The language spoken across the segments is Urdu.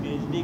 PhD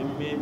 MA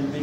MA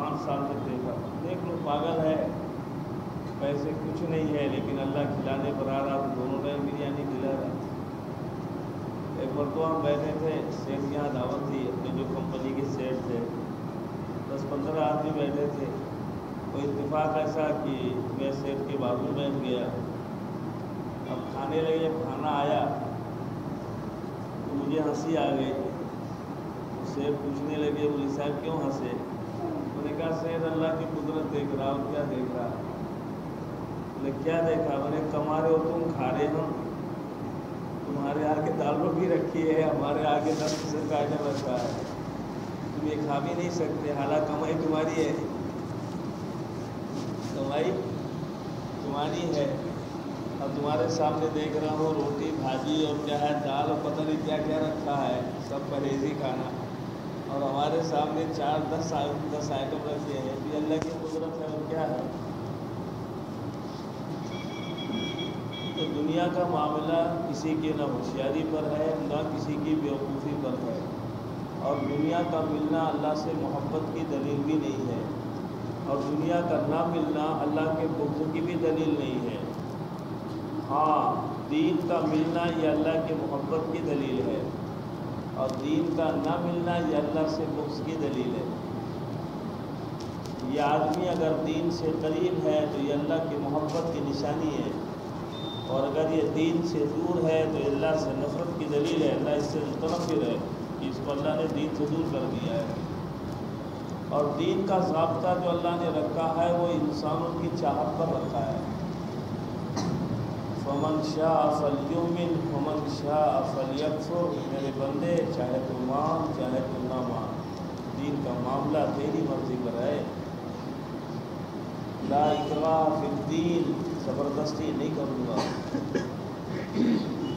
5 سال تک دیکھا، دیکھ لو پاگل ہے، پیسے کچھ نہیں ہے لیکن اللہ کھلانے پر آ رہا تو دونوں ٹائم بریانی کھلا رہا۔ ایک مرتبہ ہم بیٹھے تھے، سیٹ کے یہاں دعوت تھی، اپنے جو کمپنی کے سیٹ تھے، 10-15 آدمی بیٹھے تھے۔ کوئی اتفاق ایسا کہ میں سیٹ کے بازو بیٹھ گیا، اب کھانے لگے، جب کھانا آیا تو مجھے ہنسی آ گئی۔ سیٹ پوچھنے لگے مولوی صاحب کیوں ہنسے؟ میں نے کہا سید اللہ کی قدرت دیکھ رہا ہوں۔ کیا دیکھ رہا؟ میں کیا دیکھا؟ میں نے کما رہے ہو تم، کھا رہے ہو، تمہارے آگے دال روٹی رکھی ہے، ہمارے آگے 10% کا آئٹم رکھا ہے، تم یہ کھا بھی نہیں سکتے، حالانکہ کمائی تمہاری ہے، کمائی تمہاری ہے، اب تمہارے سامنے دیکھ رہا ہوں روٹی بھاجی اور کیا ہے دال اور پتہ نہیں کیا کیا رکھا ہے، سب پرہیزی کھانا، اور ہمارے سامنے 4-10 آئٹم رکھے ہیں۔ یہ اللہ کی قدرت ہے اور کیا ہے۔ تو دنیا کا معاملہ کسی کے نہ ہوشیاری پر ہے نہ کسی کی بیوقوفی پر ہے، اور دنیا کا ملنا اللہ سے محبت کی دلیل بھی نہیں ہے، اور دنیا کا نہ ملنا اللہ کے بغض کی بھی دلیل نہیں ہے۔ ہاں، دین کا ملنا یہ اللہ کے محبت کی دلیل ہے، اور دین کا نہ ملنا یہ اللہ سے بغض کی دلیل ہے۔ یہ آدمی اگر دین سے قریب ہے تو یہ اللہ کی محبت کی نشانی ہے، اور اگر یہ دین سے دور ہے تو اللہ سے نفرت کی دلیل ہے، اللہ اس سے متنفر ہے کہ اس کو اللہ نے دین سے دور کر دیا ہے۔ اور دین کا ضابطہ جو اللہ نے رکھا ہے وہ انسانوں کی چاہت پر رکھا ہے۔ فمن شاء فلیؤمن ومن شاء فلیکفر، میرے بندے چاہے تو مان چاہے تو نہ مان، دین کا معاملہ تیری مرضی پر ہے۔ لا اکراہ فی الدین، زبردستی نہیں کروں گا،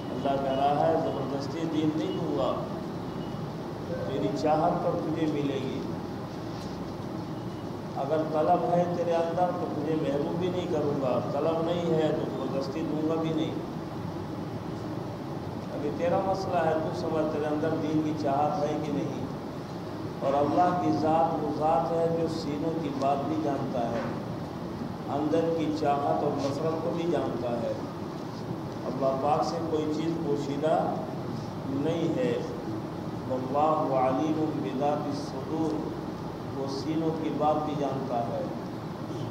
اللہ کہہ رہا ہے زبردستی دین نہیں دوں گا، تیری چاہت پر تجھے ملے گی۔ اگر طلب ہے تیرے اندر تو تجھے محروم بھی نہیں کروں گا، طلب نہیں ہے تو زبردستی دوں گا بھی نہیں۔ ابھی تیرا مسئلہ ہے، تو سمجھ تیرے اندر دین کی چاہت ہے کہ نہیں۔ اور اللہ کی ذات وہ ذات ہے جو سینوں کی بات بھی جانتا ہے، اندر کی چاہت اور نفرت کو بھی جانتا ہے۔ اللہ پاک سے کوئی چیز پوشیدہ نہیں ہے۔ واللہ علیم بذات الصدور، وہ سینوں کی بات بھی جانتا ہے۔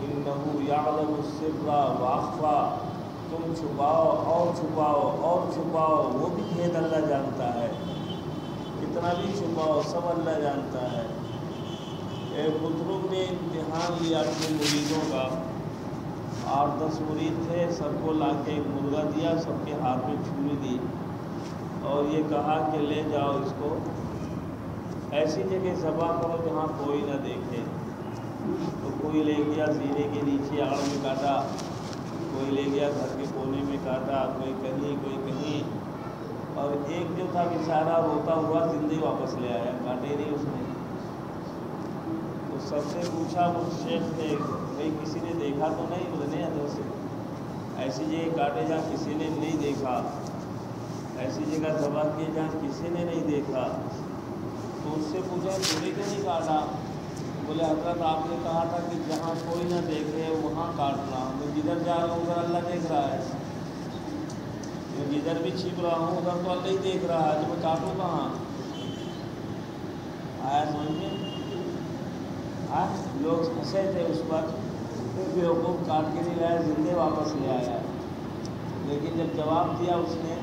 انہ یعلم السر واخفی، تم چھپاؤ اور چھپاؤ اور چھپاؤ وہ بھی بھید اللہ جانتا ہے، کتنا بھی چھپاؤ سب اللہ جانتا ہے۔ ایک بزرگ نے امتحان لیا اپنے مریدوں کا، 8-10 مرید تھے، سب کو لا کے ایک مرغا دیا، سب کے ہاتھ میں چھری دی اور یہ کہا کہ لے جاؤ اس کو ایسی جگہ ذبح کرو جہاں کوئی نہ دیکھے۔ تو کوئی لے گیا زینے کے نیچے آڑ میں کاٹا، کوئی لے گیا گھر کے کونے میں کاٹا، کوئی کہیں، اور ایک جو تھا بیچارہ روتا ہوا زندگی واپس لے آیا، کاٹے نہیں اس نے۔ تو سب سے پوچھا وہ شیخ نے، بھائی کسی نے دیکھا تو نہیں؟ بولے نہیں حضرت سے، ایسی جگہ کاٹے جہاں کسی نے نہیں دیکھا، ایسی جگہ ذبح کیے جہاں کسی نے نہیں دیکھا۔ تو اس سے پوچھا تو نے کیوں نہیں کاٹا؟ بولے حضرت آپ نے کہا تھا کہ جہاں کوئی نہ دیکھے وہاں کاٹنا، میں جدھر جا رہا ہوں ادھر اللہ دیکھ رہا ہے، میں جدھر بھی چھپ رہا ہوں ادھر تو اللہ ہی دیکھ رہا ہے، تو میں کاٹوں کہاں؟ آیا سمجھ میں؟ لوگ ہنسے تھے اس پر، بیوقوف کاٹ کے نہیں لایا، زندے واپس لے آیا، لیکن جب جواب دیا اس نے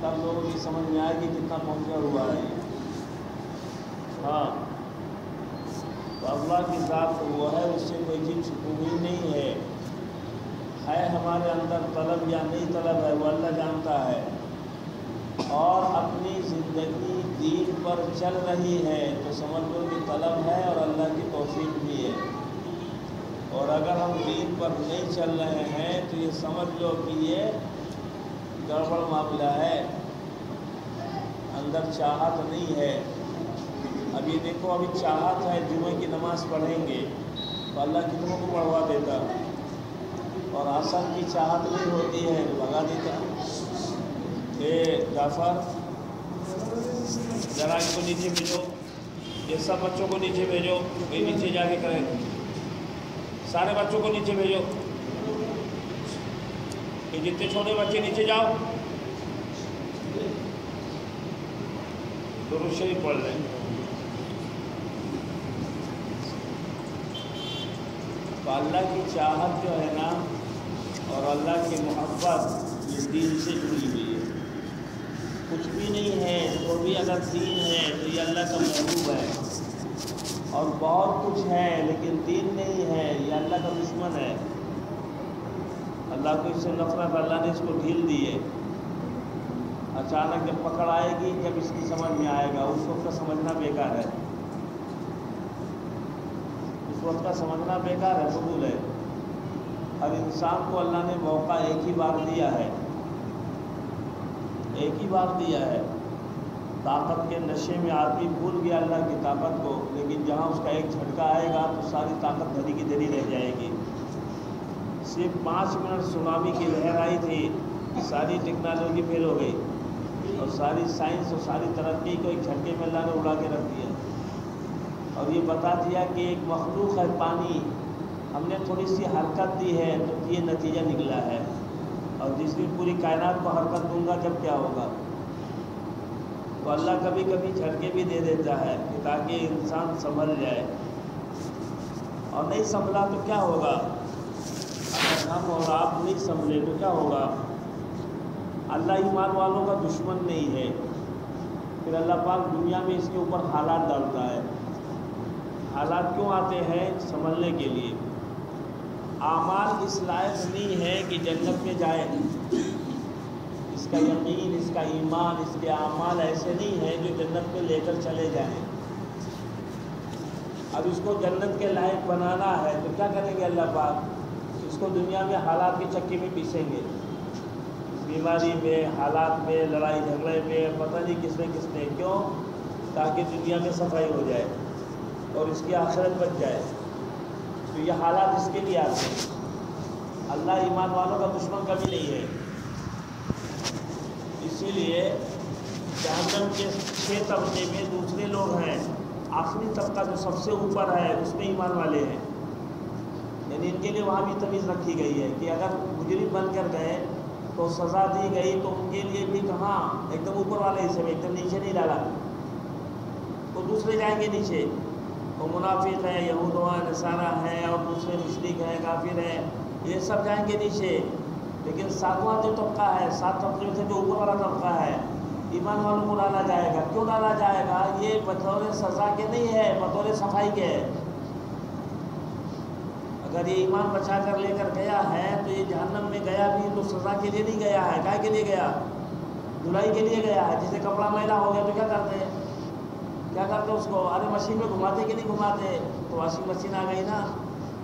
تب لوگوں کی سمجھ میں آئے کہ کتنا پہنچا ہوا ہے۔ ہاں، تو اللہ کی ذات وہ ہے، اس سے کوئی چیز چھپی ہوئی نہیں ہے ہمارے اندر طلب یا نہیں طلب ہے وہ اللہ جانتا ہے، اور اپنی زندگی دین پر چل رہی ہے تو سمجھ لو کہ طلب ہے اور اللہ کی توفیق بھی ہے، اور اگر ہم دین پر نہیں چل رہے ہیں تو یہ سمجھ لو کہ یہ گڑبڑ معاملہ ہے، اندر چاہت نہیں ہے۔ اب یہ دیکھو، ابھی چاہت ہے جمعے کی نماز پڑھیں گے تو اللہ کتنوں کو پڑھوا دیتا، اور عصر کی چاہت نہیں ہوتی ہے بھگا دیتا۔ جعفر ذرا اس کو نیچے بھیجو، یہ سب بچوں کو نیچے بھیجو، بھائی نیچے جا کے کریں، سارے بچوں کو نیچے بھیجو، کہ جتنے چھوٹے بچے نیچے جاؤ، درود شریف پڑھ لیں۔ تو اللہ کی چاہت جو ہے نا اور اللہ کی محبت یہ دین سے جڑی ہوئی ہے۔ کچھ بھی نہیں ہے تو بھی اگر دین ہے تو یہ اللہ کا محبوب ہے، اور بہت کچھ ہے لیکن دین نہیں ہے یہ اللہ کا دشمن ہے۔ اللہ کو اس سے نفرت، اللہ نے اس کو ڈھیل دی ہے۔ اچانک جب پکڑ آئے گی، جب اس کی سمجھ میں آئے گا، اس وقت کا سمجھنا بیکار ہے، اس وقت کا سمجھنا بیکار ہے، فضول ہے۔ ہر انسان کو اللہ نے موقع ایک ہی بار دیا ہے، ایک ہی بار دیا ہے۔ طاقت کے نشے میں آدمی بھول گیا اللہ کی طاقت کو، لیکن جہاں اس کا ایک جھٹکا آئے گا تو ساری طاقت دھری کی دھری رہ جائے گی۔ صرف 5 منٹ سونامی کی لہر آئی تھی، ساری ٹیکنالوجی فیل ہو گئی، اور ساری سائنس اور ساری ترقی کو ایک جھٹکے میں اللہ نے اڑا کے رکھ دیا، اور یہ بتا دیا کہ ایک مخلوق ہے پانی، ہم نے تھوڑی سی حرکت دی ہے تو یہ نتیجہ نکلا ہے، اور جس دن پوری کائنات کو حرکت دوں گا جب کیا ہوگا۔ تو اللہ کبھی کبھی جھٹکے بھی دے دیتا ہے کہ تاکہ انسان سنبھل جائے، اور نہیں سنبھلا تو کیا ہوگا؟ اگر ہم اور آپ نہیں سنبھلے تو کیا ہوگا؟ اللہ ایمان والوں کا دشمن نہیں ہے، پھر اللہ پاک دنیا میں اس کے اوپر حالات ڈالتا ہے۔ حالات کیوں آتے ہیں؟ سنبھلنے کے لیے۔ اعمال اس لائق نہیں ہے کہ جنت میں جائے، اس کا یقین، اس کا ایمان، اس کے اعمال ایسے نہیں ہیں جو جنت میں لے کر چلے جائیں۔ اب اس کو جنت کے لائق بنانا ہے تو کیا کریں گے اللہ پاک؟ اس کو دنیا میں حالات کی چکی میں پیسیں گے، بیماری میں، حالات میں، لڑائی جھگڑے میں، پتہ نہیں کس نے کیوں؟ تاکہ دنیا میں صفائی ہو جائے اور اس کی آخرت بچ جائے۔ تو یہ حالات اس کے لیے آتے ہیں۔ اللہ ایمان والوں کا دشمن کبھی نہیں ہے۔ اسی لیے جہنم کے 6 طبقے میں دوسرے لوگ ہیں، آخری طبقہ جو سب سے اوپر ہے اس میں ایمان والے ہیں، یعنی ان کے لیے وہاں بھی تمیز رکھی گئی ہے کہ اگر مجرم بن کر گئے تو سزا دی گئی تو ان کے لیے بھی کہاں ایک دم اوپر والے حصے میں، ایک دم نیچے نہیں ڈالا، تو دوسرے جائیں گے نیچے۔ وہ منافق ہیں، یہود و نصارہ ہیں، اور دوسرے مشرک ہیں، کافر ہیں، یہ سب جائیں گے نیچے۔ لیکن 7واں جو طبقہ ہے، 7 طبقے میں سے جو اوپر والا طبقہ ہے، ایمان والوں کو ڈالا جائے گا۔ کیوں ڈالا جائے گا؟ یہ بطور سزا کے نہیں ہے، بطور صفائی کے ہے۔ اگر یہ ایمان بچا کر لے کر گیا ہے تو یہ جہنم میں گیا بھی تو سزا کے لیے نہیں گیا ہے، کائے کے لیے گیا؟ دھلائی کے لیے گیا ہے۔ جسے کپڑا میلا ہو گیا تو کیا کرتے ہیں؟ کیا کرتے اس کو؟ ارے مشین میں گھماتے کہ نہیں گھماتے؟ تو واشنگ مشین آ گئی نا۔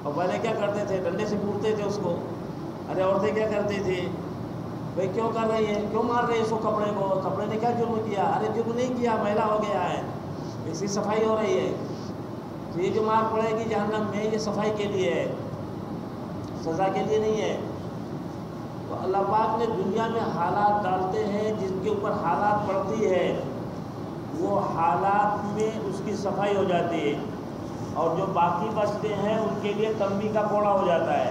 اور پہلے کیا کرتے تھے؟ ڈنڈے سے کوٹتے تھے اس کو۔ ارے عورتیں کیا کرتی تھی؟ بھائی کیوں کر رہی ہے، کیوں مار رہی ہے اس کو کپڑے کو؟ کپڑے نے کیا جرم کیا؟ ارے جرم نہیں کیا، میلا ہو گیا ہے، اس کی صفائی ہو رہی ہے۔ تو یہ جو مار پڑے گی جہنم میں، یہ صفائی کے لیے ہے، سزا کے لیے نہیں ہے۔ تو اللہ پاک نے دنیا میں حالات ڈالتے ہیں، جن کے اوپر حالات پڑتی ہے وہ حالات میں اس کی صفائی ہو جاتی ہے، اور جو باقی بچتے ہیں ان کے لیے تنبیہ کا کوڑا ہو جاتا ہے۔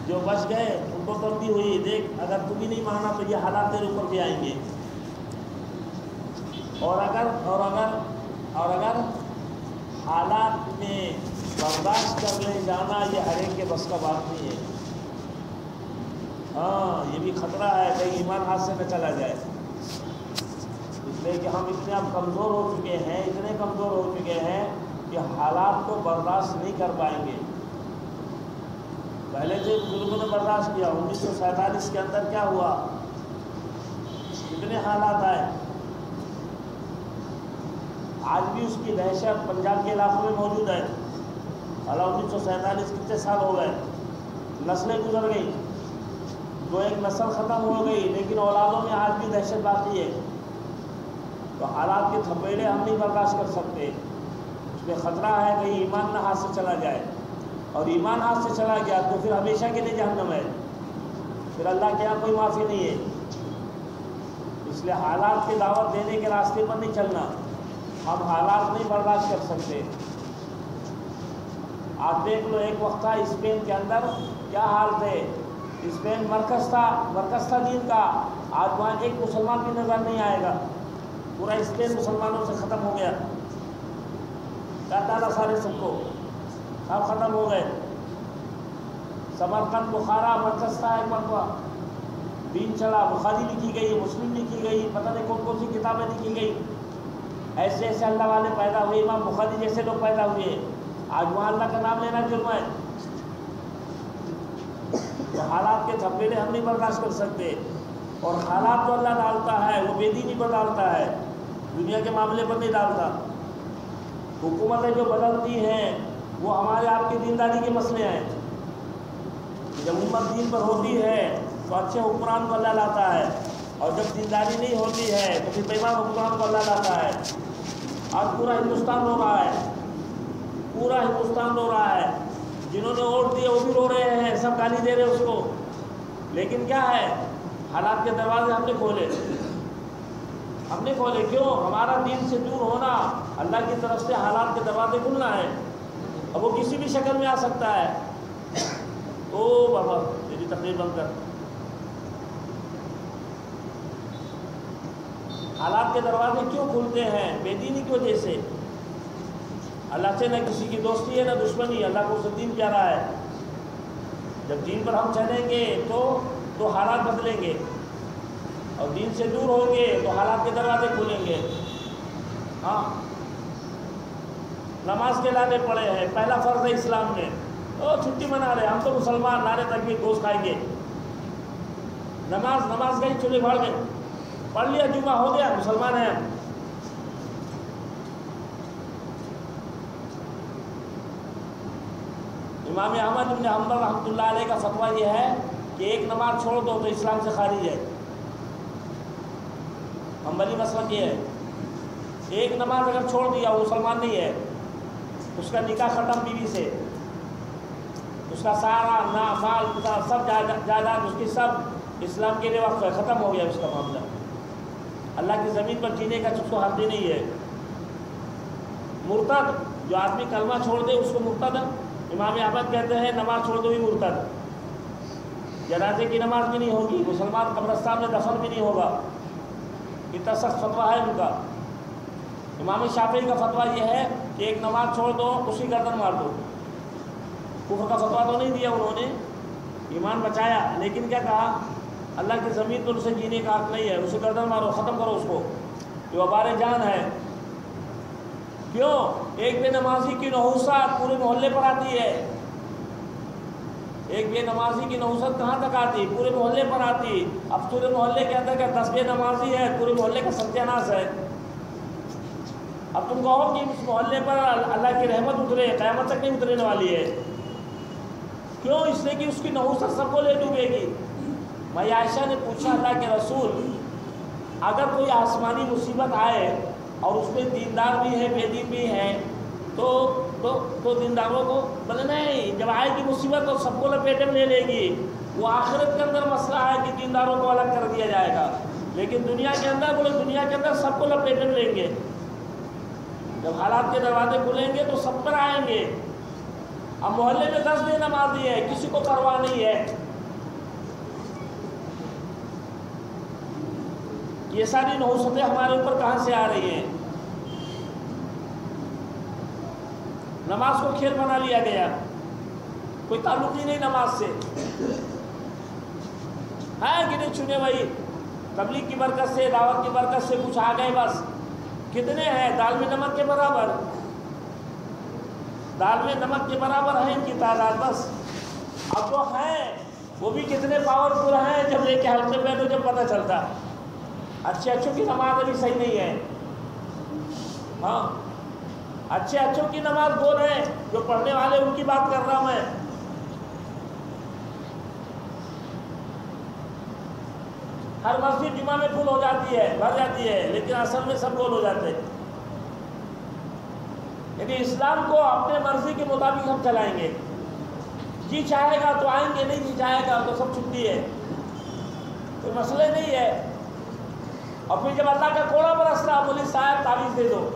جو بچ گئے ان کو تنبیہ ہوئی، دیکھ اگر تم بھی نہیں مانا تو یہ حالات تیرے اوپر بھی آئیں گے، اور اگر حالات میں برداشت کر لے جانا، یہ ہر ایک کے بس کا بات نہیں ہے۔ ہاں یہ بھی خطرہ ہے کہ ایمان ہاتھ سے نہ چلا جائے، اس لیے کہ ہم اتنے اب کمزور ہو چکے ہیں، اتنے کمزور ہو چکے ہیں کہ حالات کو برداشت نہیں کر پائیں گے۔ پہلے سے بزرگوں نے برداشت کیا، 1947 کے اندر کیا ہوا، کتنے حالات آئے، آج بھی اس کی دہشت پنجاب کے علاقوں میں موجود ہے۔ 1947 کتنے سال ہو گئے، نسلیں گزر گئی، جو ایک نسل ختم ہو گئی، لیکن اولادوں میں آج بھی دہشت باقی ہے۔ تو حالات کے تھپیڑے ہم نہیں برداشت کر سکتے، اس میں خطرہ ہے کہ ایمان نہ ہاتھ سے چلا جائے، اور ایمان ہاتھ سے چلا گیا تو پھر ہمیشہ کے لیے جہنم ہے، پھر اللہ کے یہاں کوئی معافی نہیں ہے۔ اس لیے حالات کی دعوت دینے کے راستے پر نہیں چلنا، ہم حالات نہیں برداشت کر سکتے. آپ دیکھ لو، ایک وقت تھا اسپین کے اندر کیا حال تھے. اسپین مرکز تھا دین کا. آج وہاں ایک مسلمان بھی نظر نہیں آئے گا. پورا اسپین مسلمانوں سے ختم ہو گیا. کاٹ ڈالا سارے سب کو، سب ختم ہو گئے. سمرقند بخارا مرکز تھا ایک مرتبہ، دین چلا. بخاری لکھی گئی، مسلم لکھی گئی، پتہ نہیں کون کون سی کتابیں لکھی گئی. ایسے ایسے اللہ والے پیدا ہوئے، امام بخاری جیسے لوگ پیدا ہوئے. آج وہاں اللہ کا نام لینا جرم ہے. تو حالات کے تھپیڑے ہم نہیں برداشت کر سکتے. اور حالات تو اللہ ڈالتا ہے، وہ بے دینی پر ڈالتا ہے، دنیا کے معاملے پر نہیں ڈالتا. حکومتیں جو بدلتی ہیں وہ ہمارے آپ کی دینداری کے مسئلے ہیں. جب امت دین پر ہوتی ہے تو اچھے حکمران کو اللہ لاتا ہے، اور جب دینداری نہیں ہوتی ہے تو پھر بےمان حکمران کو اللہ لاتا ہے. آج پورا ہندوستان رو رہا ہے، پورا ہندوستان رو رہا ہے. جنہوں نے ووٹ دیے وہ بھی رو رہے ہیں، سب گالی دے رہے اس کو. لیکن کیا ہے، حالات کے دروازے ہم نے کھولے. کیوں؟ ہمارا دین سے دور ہونا، اللہ کی طرف سے حالات کے دروازے کھلنا ہے. اب وہ کسی بھی شکل میں آ سکتا ہے. او بابا میری تقریر بند کر. حالات کے دروازے کیوں کھلتے ہیں؟ بے دینی کی وجہ سے. اللہ سے نہ کسی کی دوستی ہے نہ دشمنی. اللہ کو اس دین پیارا ہے. جب دین پر ہم چلیں گے تو حالات بدلیں گے، اور دین سے دور ہوں گے تو حالات کے دروازے کھولیں گے. ہاں، نماز کے لانے پڑے ہیں، پہلا فرض ہے اسلام میں. چھٹی منا رہے ہم تو مسلمان، نعرے تکبیر گوشت کھائیں گے. نماز گئی، چولہے بھاڑ گئے. پڑھ لیا، جمعہ ہو گیا، مسلمان ہیں. امام احمد بن حنبل رحمۃ اللہ علیہ کا فتویٰ یہ ہے کہ ایک نماز چھوڑ دو تو اسلام سے خارج ہے. حنبلی مسلک یہ ہے، ایک نماز اگر چھوڑ دیا وہ مسلمان نہیں ہے. اس کا نکاح ختم بیوی سے، اس کا سارا مال سب جائیداد اس کی سب اسلام کے لیے وقف ہے، ختم ہو گیا اس کا معاملہ. اللہ کی زمین پر جینے کا اس کو حق بھی نہیں ہے. مرتد، جو آدمی کلمہ چھوڑ دے اس کو مرتد امام احمد کہتے ہیں نماز چھوڑ دو بھی مرتد. جنازے کی نماز بھی نہیں ہوگی، مسلمان قبرستان میں دفن بھی نہیں ہوگا. اتنا سخت فتویٰ ہے ان کا. امام شافعی کا فتویٰ یہ ہے کہ ایک نماز چھوڑ دو اس کی گردن مار دو. کفر کا فتویٰ تو نہیں دیا انہوں نے، ایمان بچایا، لیکن کیا کہا، اللہ کی زمین پر اسے جینے کا حق نہیں ہے، اسے گردن مارو، ختم کرو اس کو، جو وبار جان ہے. کیوں؟ ایک بے نمازی کی نحوست پورے محلے پر آتی ہے. ایک بے نمازی کی نحوست کہاں تک آتی؟ پورے محلے پر آتی. اب پورے محلے کے اندر کیا 10 بے نمازی ہے، پورے محلے کا ستیہ ناش ہے. اب تم کہو کہ اس محلے پر اللہ کی رحمت اترے، قیامت تک نہیں اترنے والی ہے. کیوں؟ اس لیے کہ اس کی نحوست سب کو لے ڈوبے گی. میں عائشہ نے پوچھا اللہ کے رسول، اگر کوئی آسمانی مصیبت آئے اور اس میں دیندار بھی ہے بے دین بھی ہے تو دینداروں کو بولے نہیں، جب آئے گی مصیبت تو سب کو لپیٹے میں لے لے گی. وہ آخرت کے اندر مسئلہ ہے کہ دینداروں کو الگ کر دیا جائے گا، لیکن دنیا کے اندر بولے دنیا کے اندر سب کو لپیٹے میں لیں گے. جب حالات کے دروازے کھلیں گے تو سب پر آئیں گے. اب محلے میں 10 بے نمازی ہے، کسی کو پرواہ نہیں ہے. یہ ساری نحوستیں ہمارے اوپر کہاں سے آ رہی ہیں؟ نماز کو کھیل بنا لیا گیا، کوئی تعلق ہی نہیں نماز سے. ہے گنے چنے وہی تبلیغ کی برکت سے، دعوت کی برکت سے کچھ آ گئے بس. کتنے ہیں؟ دال میں نمک کے برابر. دال میں نمک کے برابر ہے ان کی تعداد بس. اب جو ہیں وہ بھی کتنے پاورفل ہیں، جب لے کے حلقے میں تو جب پتہ چلتا. اچھوں کی نماز ابھی صحیح نہیں ہے. ہاں، اچھوں کی نماز بول رہے ہیں، جو پڑھنے والے ان کی بات کر رہا ہوں میں. ہر مسجد جمعہ میں فل ہو جاتی ہے، بھر جاتی ہے، لیکن اصل میں سب گول ہو جاتے ہیں. یعنی اسلام کو اپنے مرضی کے مطابق ہم چلائیں گے. جی چاہے گا تو آئیں گے، نہیں جی چاہے گا تو سب چھٹی ہے، کوئی مسئلہ نہیں ہے. اور پھر جب اللہ کا کوڑا برستا، بولی صاحب تعویذ دے دو،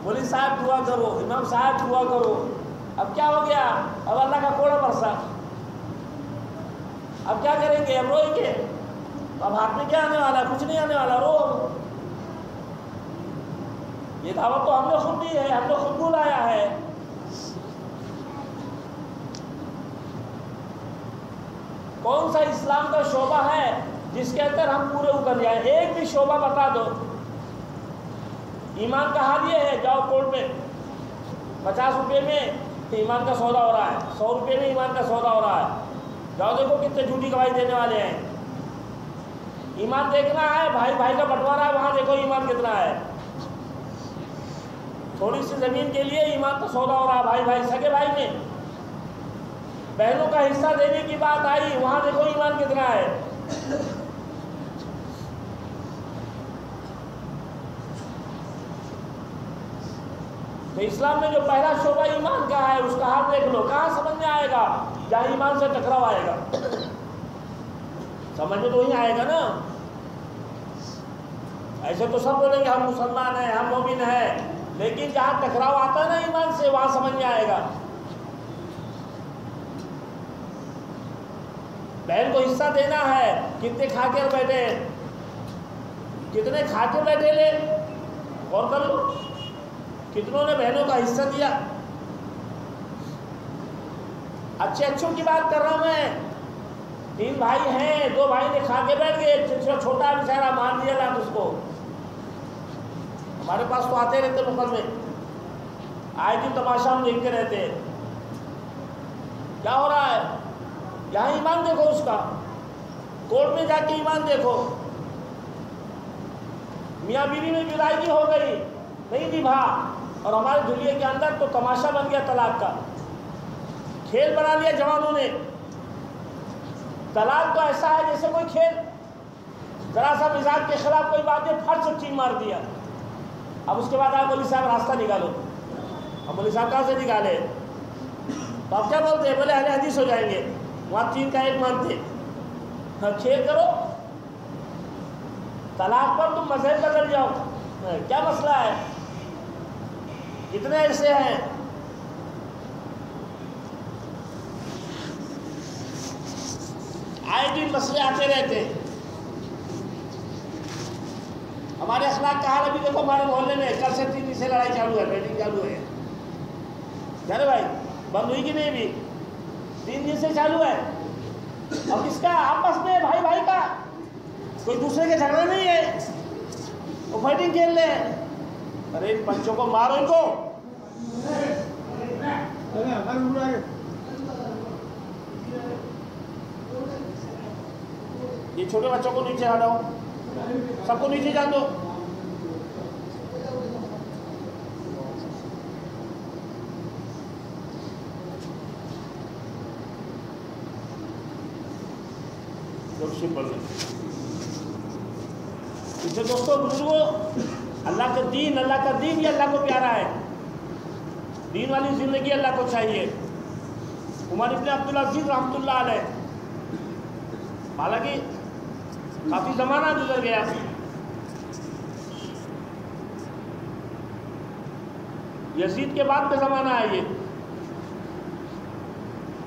مولوی صاحب دعا کرو، امام صاحب دعا کرو. اب کیا ہو گیا؟ اب اللہ کا کوڑا برسا. اب کیا کریں گے؟ اب روئیں گے. اب ہاتھ میں کیا آنے والا ہے؟ کچھ نہیں آنے والا. رو. یہ دعوت تو ہم نے خود دی ہے، ہم نے خود بلایا ہے. کون سا اسلام کا شعبہ ہے جس کے اندر ہم پورے اتر جائیں؟ ایک بھی شعبہ بتا دو. ایمان کا حال یہ ہے، جاؤ کورٹ میں 50 روپے میں ایمان کا سودا ہو رہا ہے، 100 روپے میں ایمان کا سودا ہو رہا ہے. جاؤ دیکھو کتنے جھوٹی گواہی دینے والے ہیں. ایمان دیکھنا ہے، بھائی بھائی کا بٹوارا ہے، وہاں دیکھو ایمان کتنا ہے. تھوڑی سی زمین کے لیے ایمان کا سودا ہو رہا ہے، بھائی بھائی سگے بھائی میں. بہنوں کا حصہ دینے کی بات آئی، وہاں دیکھو ایمان کتنا ہے. تو اسلام میں جو پہلا شعبہ ایمان کا ہے اس کا حال دیکھ لو. کہاں سمجھ میں آئے گا؟ جہاں ایمان سے ٹکراؤ آئے گا. سمجھ میں تو وہیں آئے گا نا. ایسے تو سب بولیں گے ہم مسلمان ہیں، ہم مومن ہیں، لیکن جہاں ٹکراؤ آتا ہے نا ایمان سے، وہاں سمجھ میں آئے گا. بہن کو حصہ دینا ہے، کتنے کھا کے بیٹھے، کتنے کھا کے بیٹھے لے غور کر لو. کتنوں نے بہنوں کا حصہ دیا؟ اچھے اچھوں کی بات کر رہا ہوں میں. 3 بھائی ہیں، 2 بھائی نے کھا کے بیٹھ گئے، چھوٹا بیچارہ مار دیا لات اس کو. ہمارے پاس تو آتے رہتے مقدمے، آئے دن تماشا ہم دیکھتے رہتے ہیں. کیا ہو رہا ہے؟ یہاں ایمان دیکھو اس کا. کورٹ میں جا کے ایمان دیکھو. میاں بیوی میں جدائی ہو گئی، نہیں نبھا، اور ہمارے دنیا کے اندر تو تماشا بن گیا طلاق کا. کھیل بنا لیا جوانوں نے. طلاق تو ایسا ہے جیسے کوئی کھیل، ذرا سا مزاج کے خلاف کوئی بات ہے، پھٹ سے چین مار دیا. اب اس کے بعد آپ مولوی صاحب راستہ نکالو. اب مولوی صاحب کہاں سے نکالے؟ تو آپ کیا بولتے ہیں؟ بولے اہل حدیث ہو جائیں گے، وہاں 3 کا 1 مانتے. کھیل کرو. طلاق پر تم مذہب بدل جاؤ، کیا مسئلہ ہے؟ کتنے ایسے ہیں. آئے دن مسئلے آتے رہتے. ہمارے اخلاق کا حال ابھی دیکھو. ہمارے محلے میں کل سے 3 دن سے لڑائی چالو ہے، میٹنگ چالو ہے. جانے بھائی بند ہوئی کہ نہیں؟ بھی 3 دن سے چالو ہے. اور کس کا؟ آپس میں بھائی بھائی کا. کوئی دوسرے کے جھگڑا نہیں ہے، وہ فائٹنگ کھیل رہے ہیں. ارے ان پنچوں کو مارو، ان کو. یہ چھوٹے بچوں کو نیچے ہٹاؤ، سب کو نیچے جان دو. اسے دوستو بزرگوں، اللہ کا دین یہ اللہ کو پیارا ہے. دین والی زندگی اللہ کو چاہیے. عمر ابن عبدالعزیز رحمۃ اللہ علیہ، حالانکہ کافی زمانہ گزر گیا، یزید کے بعد کا زمانہ ہے یہ،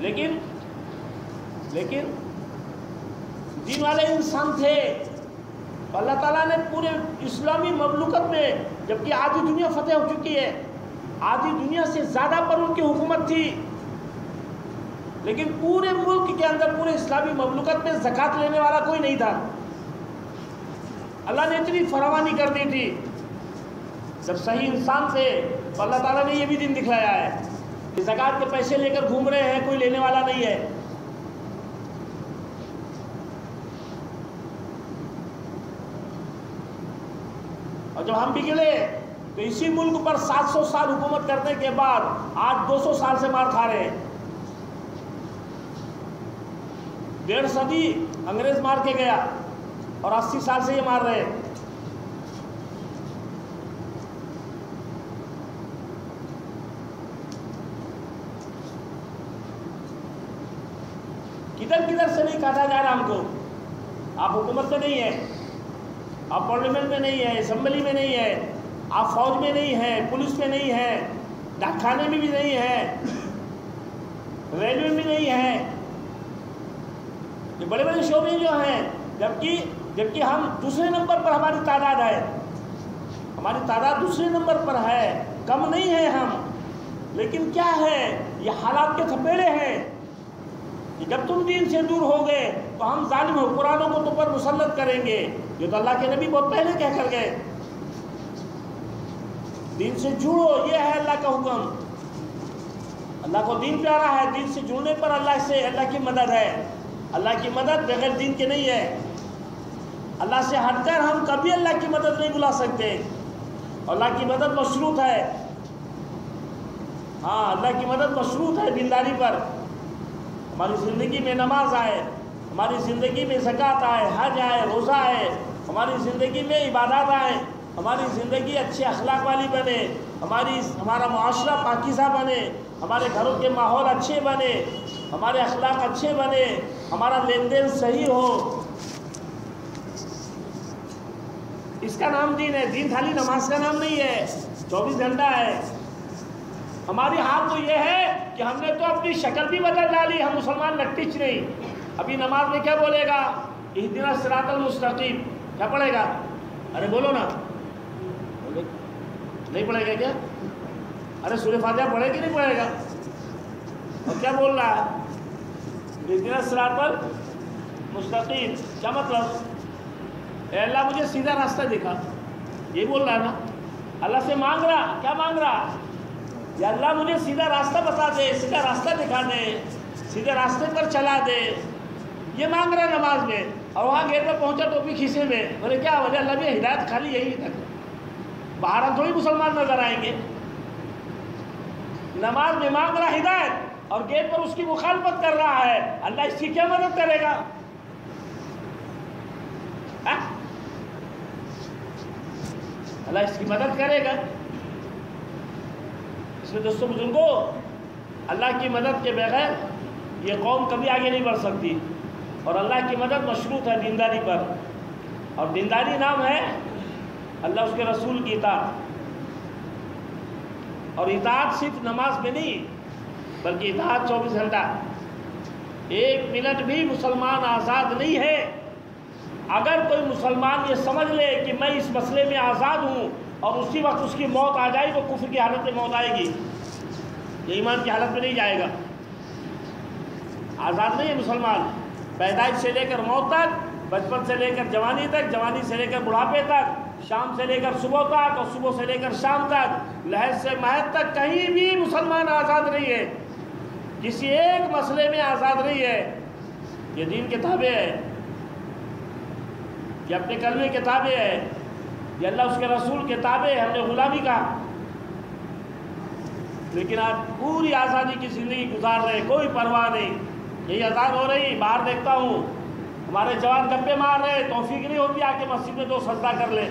لیکن دین والے انسان تھے. اللہ تعالیٰ نے پورے اسلامی مملکت میں، جبکہ آدھی دنیا فتح ہو چکی ہے، آدھی دنیا سے زیادہ پر ان کی حکومت تھی، لیکن پورے ملک کے اندر، پورے اسلامی مملکت میں زکوٰۃ لینے والا کوئی نہیں تھا. اللہ نے اتنی فراوانی کر دی تھی. جب صحیح انسان تھے تو اللہ تعالیٰ نے یہ بھی دن دکھلایا ہے کہ زکوٰۃ کے پیسے لے کر گھوم رہے ہیں، کوئی لینے والا نہیں ہے. اور جب ہم بگڑے تو اسی ملک پر 700 سال حکومت کرنے کے بعد آج 200 سال سے مار کھا رہے ہیں. 1.5 صدی انگریز مار کے گیا اور 80 سال سے یہ مار رہے ہیں. کدھر سے نہیں کاٹا جا رہا ہم کو. آپ حکومت میں نہیں ہے، آپ پارلیمنٹ میں نہیں ہے، اسمبلی میں نہیں ہے، آپ فوج میں نہیں ہیں، پولیس میں نہیں ہیں، ڈاک خانے میں بھی نہیں ہیں، ریلوے میں نہیں ہیں، یہ بڑے بڑے شعبے جو ہیں، جبکہ ہم دوسرے نمبر پر ہماری تعداد ہے، ہماری تعداد دوسرے نمبر پر ہے، کم نہیں ہے ہم، لیکن کیا ہے یہ حالات کے تھپیڑے ہیں کہ جب تم دین سے دور ہو گئے تو ہم ظالم حکمرانوں کو تم پر مسلط کریں گے. یہ تو اللہ کے نبی بہت پہلے کہہ کر گئے. دین سے جڑو، یہ ہے اللہ کا حکم. اللہ کو دین پیارا ہے، دین سے جڑنے پر اللہ کی مدد ہے. اللہ کی مدد بغیر دین کے نہیں ہے. اللہ سے ہٹ کر ہم کبھی اللہ کی مدد نہیں بلا سکتے. اللہ کی مدد مشروط ہے. ہاں، اللہ کی مدد مشروط ہے دینداری پر. ہماری زندگی میں نماز آئے، ہماری زندگی میں زکوٰۃ آئے، حج آئے، روزہ آئے، ہماری زندگی میں عبادات آئے، ہماری زندگی اچھے اخلاق والی بنے، ہمارا معاشرہ پاکیزہ بنے، ہمارے گھروں کے ماحول اچھے بنے، ہمارے اخلاق اچھے بنے، ہمارا لین دین صحیح ہو. اس کا نام دین ہے. دین خالی نماز کا نام نہیں ہے، 24 گھنٹہ ہے. ہماری حال تو یہ ہے کہ ہم نے تو اپنی شکل بھی بدل ڈالی. ہم مسلمان لٹچ نہیں. ابھی نماز میں کیا بولے گا؟ اہدنا الصراط المستقیم. کیا پڑھے گا؟ ارے بولو نا. نہیں پڑھے گا کیا؟ ارے سورہ فاتحہ پڑھے کہ نہیں پڑھے گا؟ اور کیا بول رہا ہے؟ اہدنا الصراط المستقیم. کیا مطلب؟ اے اللہ مجھے سیدھا راستہ دکھا. یہ بول رہا ہے نا. اللہ سے مانگ رہا. کیا مانگ رہا؟ یا اللہ مجھے سیدھا راستہ بتا دے، سیدھا راستہ دکھا دے، سیدھے راستے پر چلا دے. یہ مانگ رہا ہے نماز میں. اور وہاں گیٹ پر پہنچا تو بھی کھیسے میں. بولے کیا وجہ؟ اللہ بھی ہدایت خالی یہی تک. باہر ہم تھوڑی مسلمان نظر آئیں گے. نماز میں مانگ رہا ہدایت اور گیٹ پر اس کی مخالفت کر رہا ہے. اللہ اس کی کیا مدد کرے گا؟ اللہ اس کی مدد کرے گا. اس میں دوستوں بزرگوں، اللہ کی مدد کے بغیر یہ قوم کبھی آگے نہیں بڑھ سکتی. اور اللہ کی مدد مشروط ہے دینداری پر. اور دینداری نام ہے اللہ اس کے رسول کی اطاعت. اور اطاعت صرف نماز میں نہیں بلکہ اطاعت 24 گھنٹہ. 1 منٹ بھی مسلمان آزاد نہیں ہے. اگر کوئی مسلمان یہ سمجھ لے کہ میں اس مسئلے میں آزاد ہوں اور اسی وقت اس کی موت آ جائے تو کفر کی حالت میں موت آئے گی. یہ ایمان کی حالت میں نہیں جائے گا. آزاد نہیں ہے مسلمان. پیدائش سے لے کر موت تک، بچپن سے لے کر جوانی تک، جوانی سے لے کر بڑھاپے تک، شام سے لے کر صبح تک اور صبح سے لے کر شام تک، لحد سے مہد تک کہیں بھی مسلمان آزاد نہیں ہے. کسی ایک مسئلے میں آزاد نہیں ہے. یہ دین کے تابع ہے، یہ اپنے کلمے کے تابع ہے، یہ اللہ اس کے رسول کے تابع ہے. ہم نے غلامی کہا، لیکن آپ پوری آزادی کی زندگی گزار رہے، کوئی پرواہ نہیں. یہی آزاد ہو رہی. باہر دیکھتا ہوں ہمارے جوان گپے مار رہے، توفیق نہیں ہوتی آ کے مسجد میں 2 سجدہ کر لیں.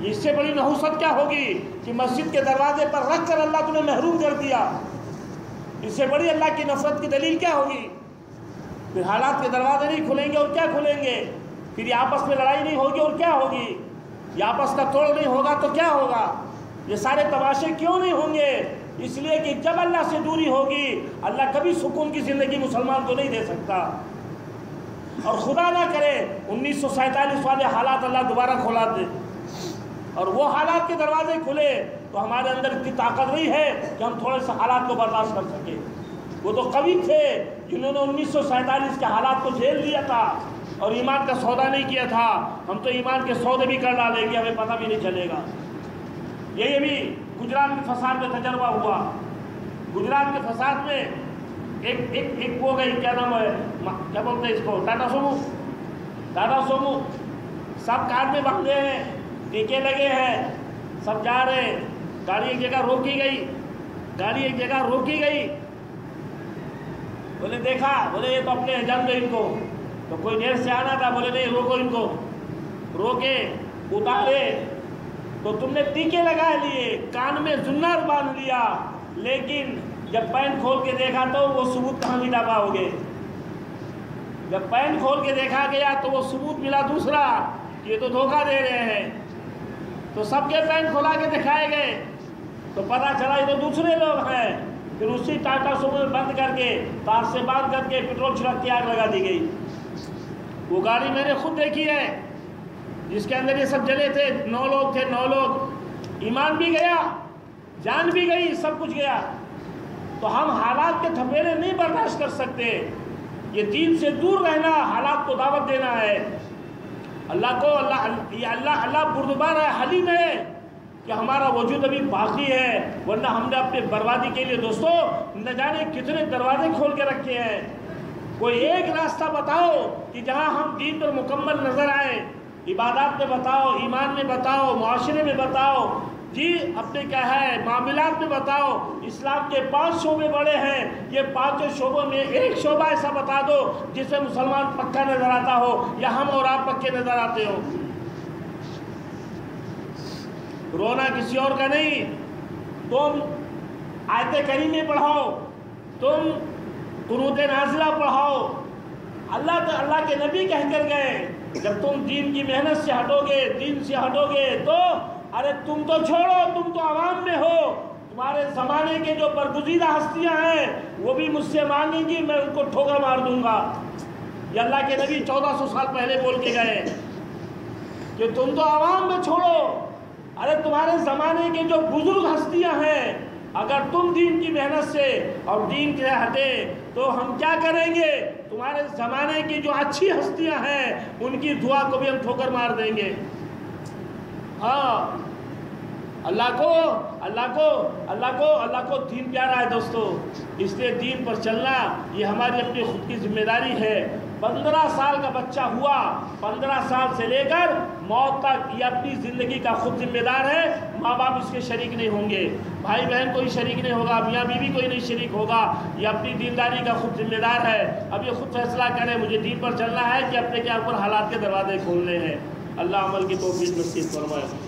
اس سے بڑی نحوست کیا ہوگی کہ مسجد کے دروازے پر رکھ کر اللہ تمہیں محروم کر دیا. اس سے بڑی اللہ کی نفرت کی دلیل کیا ہوگی؟ پھر حالات کے دروازے نہیں کھلیں گے اور کیا کھلیں گے؟ پھر یہ آپس میں لڑائی نہیں ہوگی اور کیا ہوگی؟ یہ آپس کا توڑ نہیں ہوگا تو کیا ہوگا؟ یہ سارے تماشے کیوں نہیں ہوں گے؟ اس لیے کہ جب اللہ سے دوری ہوگی اللہ کبھی سکون کی زندگی مسلمان کو نہیں دے سکتا. اور خدا نہ کرے 1947 والے حالات اللہ دوبارہ کھلا دے اور وہ حالات کے دروازے کھلے تو ہمارے اندر اتنی طاقت نہیں ہے کہ ہم تھوڑے سے حالات کو برداشت کر سکیں. وہ تو کبھی تھے جنہوں نے 1947 کے حالات کو جھیل لیا تھا اور ایمان کا سودا نہیں کیا تھا. ہم تو ایمان کے سودے بھی کر ڈالیں گے، ہمیں پتہ بھی نہیں چلے گا. یہ بھی گجرات کے فساد میں تجربہ ہوا. گجرات کے فساد میں ایک وہ گئی، کیا نام ہے، کیا بولتے ہیں اس کو، ٹاٹا سومو. سب کار میں باندھے ہیں، ٹیکے لگے ہیں، سب جا رہے ہیں. گاڑی ایک جگہ روکی گئی. بولے دیکھا، بولے یہ تو اپنے جان دو ان کو. تو کوئی دیر سے آنا تھا، بولے نہیں روکو ان کو. روکے، اتارے تو تم نے ٹیکے لگا لیے، کان میں زنار باندھ لیا، لیکن جب پینٹ کھول کے دیکھا تو وہ ثبوت کہاں ملا پاؤگے؟ جب پینٹ کھول کے دیکھا گیا تو وہ ثبوت ملا دوسرا، یہ تو دھوکہ دے رہے ہیں. تو سب کے پینٹ کھلا کے دکھائے گئے تو پتہ چلا یہ تو دوسرے لوگ ہیں. پھر اسی ٹاٹا سومو میں بند کر کے تار سے باندھ کر کے پیٹرول چھڑک کے آگ لگا دی گئی. وہ گاڑی میں نے خود دیکھی ہے جس کے اندر یہ سب جلے تھے. 9 لوگ تھے. 9 لوگ. ایمان بھی گیا, جان بھی گئی, سب کچھ گیا. تو ہم حالات کے تھپیڑے نہیں برداشت کر سکتے. یہ دین سے دور رہنا, حالات کو دعوت دینا ہے. اللہ کو اللہ بردبار ہے, حلیم ہے کہ ہمارا وجود ابھی باقی ہے, ورنہ ہم نے اپنے بربادی کے لیے دوستو نہ جانے کتنے دروازے کھول کے رکھے ہیں. کوئی ایک راستہ بتاؤ کہ جہاں ہم دین پر مکمل نظر آئے. عبادات میں بتاؤ, ایمان میں بتاؤ, معاشرے میں بتاؤ, جی اپنے کیا ہے معاملات میں بتاؤ. اسلام کے 5 شعبے بڑے ہیں, یہ 5 شعبوں میں ایک شعبہ ایسا بتا دو جس میں مسلمان پکا نظر آتا ہو یا ہم اور آپ پکے نظر آتے ہو. رونا کسی اور کا نہیں. تم آیت کریمیں پڑھاؤ, تم قنوت نازلہ پڑھاؤ. اللہ کے نبی کہہ کر گئے جب تم دین کی محنت سے ہٹو گے, دین سے ہٹو گے تو ارے تم تو چھوڑو, تم تو عوام میں ہو. تمہارے زمانے کے جو برگزیدہ ہستیاں ہیں وہ بھی مجھ سے مانگیں گی, میں ان کو ٹھوکر مار دوں گا. یہ اللہ کے نبی 1400 سال پہلے بول کے گئے کہ تم تو عوام میں چھوڑو. ارے تمہارے زمانے کے جو بزرگ ہستیاں ہیں, اگر تم دین کی محنت سے اور دین سے ہٹے تو ہم کیا کریں گے؟ تمہارے زمانے کی جو اچھی ہستیاں ہیں ان کی دعا کو بھی ہم ٹھوکر مار دیں گے. ہاں, اللہ کو دین پیارا ہے دوستو. اس لیے دین پر چلنا یہ ہماری اپنی خود کی ذمہ داری ہے. 15 سال کا بچہ ہوا, 15 سال سے لے کر موت تک یہ اپنی زندگی کا خود ذمہ دار ہے. ماں باپ اس کے شریک نہیں ہوں گے, بھائی بہن کوئی شریک نہیں ہوگا, میاں بیوی کوئی نہیں شریک ہوگا. یہ اپنی دینداری کا خود ذمہ دار ہے. اب یہ خود فیصلہ کرے مجھے دین پر چلنا ہے کہ اپنے کے اوپر حالات کے دروازے کھولنے ہیں. اللہ عمل کی توفیق نصیب فرمائے.